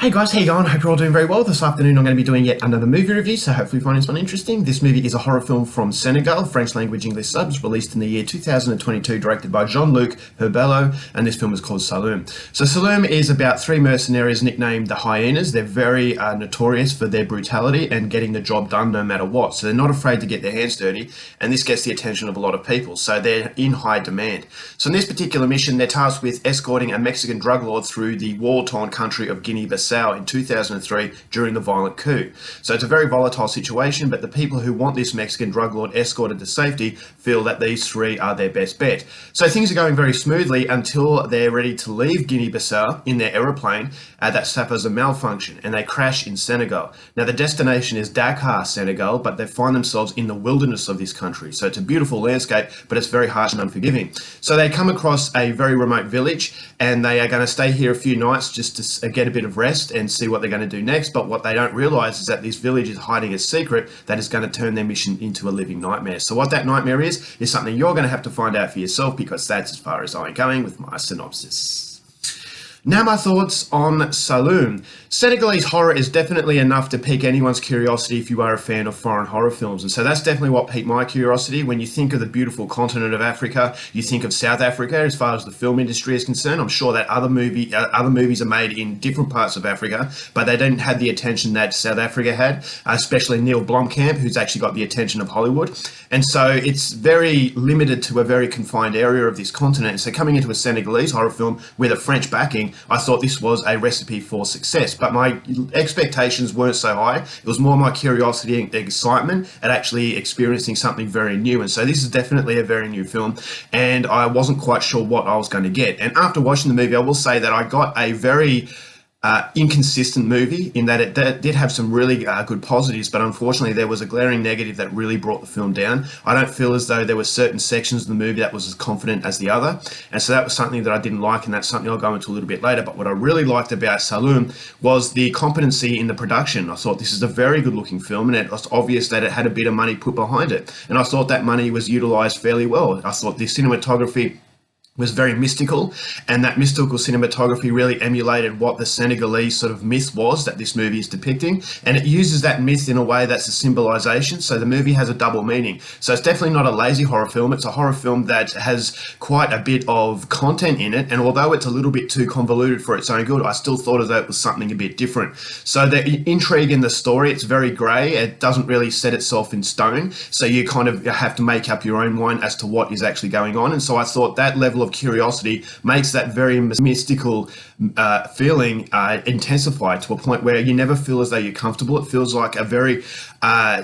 Hey guys, how you going? Hope you're all doing very well. This afternoon I'm going to be doing yet another movie review, so hopefully you find this one interesting. This movie is a horror film from Senegal, French language English subs, released in the year 2022, directed by Jean-Luc Herbelot, and this film is called Saloum. So Saloum is about three mercenaries nicknamed the Hyenas. They're very notorious for their brutality and getting the job done no matter what. So they're not afraid to get their hands dirty, and this gets the attention of a lot of people. So they're in high demand. So in this particular mission, they're tasked with escorting a Mexican drug lord through the war-torn country of Guinea-Bissau in 2003 during the violent coup. So it's a very volatile situation, but the people who want this Mexican drug lord escorted to safety feel that these three are their best bet. So things are going very smoothly until they're ready to leave Guinea-Bissau in their aeroplane that suffers a malfunction and they crash in Senegal. Now the destination is Dakar, Senegal, but they find themselves in the wilderness of this country. So it's a beautiful landscape, but it's very harsh and unforgiving. So they come across a very remote village and they are going to stay here a few nights just to get a bit of rest and see what they're going to do next. But what they don't realize is that this village is hiding a secret that is going to turn their mission into a living nightmare. So what that nightmare is something you're going to have to find out for yourself, because that's as far as I'm going with my synopsis. Now my thoughts on Saloum. Senegalese horror is definitely enough to pique anyone's curiosity if you are a fan of foreign horror films. And so that's definitely what piqued my curiosity. When you think of the beautiful continent of Africa, you think of South Africa as far as the film industry is concerned. I'm sure that other movies are made in different parts of Africa, but they didn't have the attention that South Africa had, especially Neil Blomkamp, who's actually got the attention of Hollywood. And so it's very limited to a very confined area of this continent. So coming into a Senegalese horror film with a French backing, I thought this was a recipe for success, but my expectations weren't so high. It was more my curiosity and excitement at actually experiencing something very new. And so this is definitely a very new film, and I wasn't quite sure what I was going to get. And after watching the movie, I will say that I got a very inconsistent movie in that it did have some really good positives, but unfortunately there was a glaring negative that really brought the film down. I don't feel as though there were certain sections of the movie that was as confident as the other, and so that was something that I didn't like, and that's something I'll go into a little bit later. But what I really liked about Saloum was the competency in the production. I thought this is a very good looking film, and it was obvious that it had a bit of money put behind it, and I thought that money was utilised fairly well. I thought the cinematography was very mystical, and that mystical cinematography really emulated what the Senegalese sort of myth was that this movie is depicting, and it uses that myth in a way that's a symbolization. So the movie has a double meaning. So it's definitely not a lazy horror film. It's a horror film that has quite a bit of content in it, and although it's a little bit too convoluted for its own good, I still thought as though it was something a bit different. So the intrigue in the story, it's very grey. It doesn't really set itself in stone, so you kind of have to make up your own mind as to what is actually going on. And so I thought that level of curiosity makes that very mystical feeling intensify to a point where you never feel as though you're comfortable. It feels like a very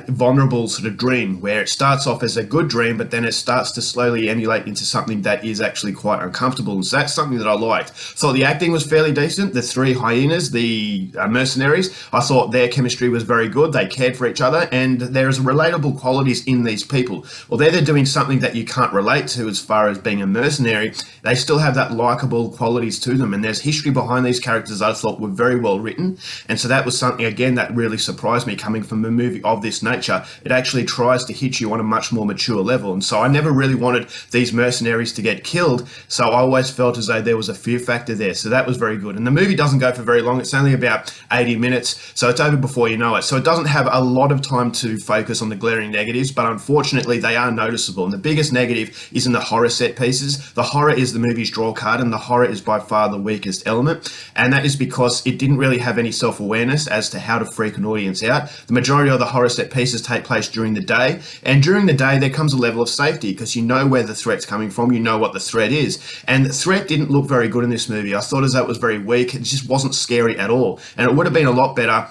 vulnerable sort of dream, where it starts off as a good dream, but then it starts to slowly emulate into something that is actually quite uncomfortable. And so that's something that I liked. So the acting was fairly decent. The three hyenas, the mercenaries, I thought their chemistry was very good. They cared for each other, and there's relatable qualities in these people. Although they're doing something that you can't relate to as far as being a mercenary, they still have that likable qualities to them, and there's history behind these characters I thought were very well written. And so that was something, again, that really surprised me coming from a movie of this nature. It actually tries to hit you on a much more mature level, and so I never really wanted these mercenaries to get killed, so I always felt as though there was a fear factor there. So that was very good. And the movie doesn't go for very long. It's only about 80 minutes, so it's over before you know it. So it doesn't have a lot of time to focus on the glaring negatives, but unfortunately they are noticeable. And the biggest negative is in the horror set pieces. The horror is the movie's draw card, and the horror is by far the weakest element, and that is because it didn't really have any self-awareness as to how to freak an audience out. The majority of the horror set pieces take place during the day, and during the day there comes a level of safety because you know where the threat's coming from, you know what the threat is, and the threat didn't look very good in this movie. I thought as that was very weak. It just wasn't scary at all, and it would have been a lot better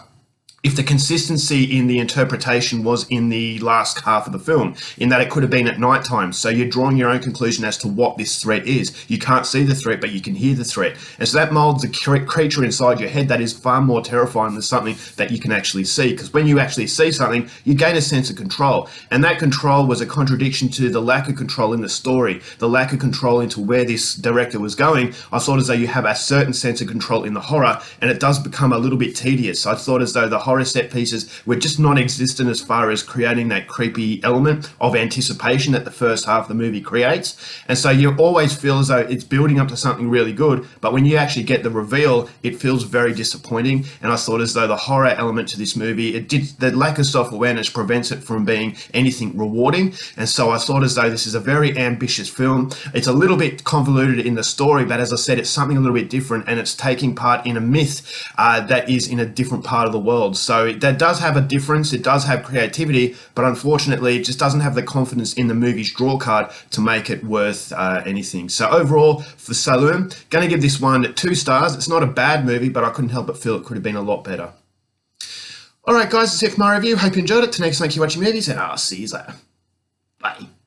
if the consistency in the interpretation was in the last half of the film, in that it could have been at night time. So you're drawing your own conclusion as to what this threat is. You can't see the threat, but you can hear the threat. And so that molds a creature inside your head that is far more terrifying than something that you can actually see. Because when you actually see something, you gain a sense of control. And that control was a contradiction to the lack of control in the story, the lack of control into where this director was going. I thought as though you have a certain sense of control in the horror, and it does become a little bit tedious. I thought as though the horror set pieces were just non-existent as far as creating that creepy element of anticipation that the first half of the movie creates. And so you always feel as though it's building up to something really good, but when you actually get the reveal, it feels very disappointing. And I thought as though the horror element to this movie, the lack of self-awareness prevents it from being anything rewarding. And so I thought as though this is a very ambitious film. It's a little bit convoluted in the story, but as I said, it's something a little bit different, and it's taking part in a myth that is in a different part of the world. So that does have a difference. It does have creativity, but unfortunately it just doesn't have the confidence in the movie's draw card to make it worth anything. So overall, for Saloum, going to give this one 2 stars. It's not a bad movie, but I couldn't help but feel it could have been a lot better. Alright guys, that's it for my review. Hope you enjoyed it. Till next time, keep watching movies, and I'll see you later. Bye.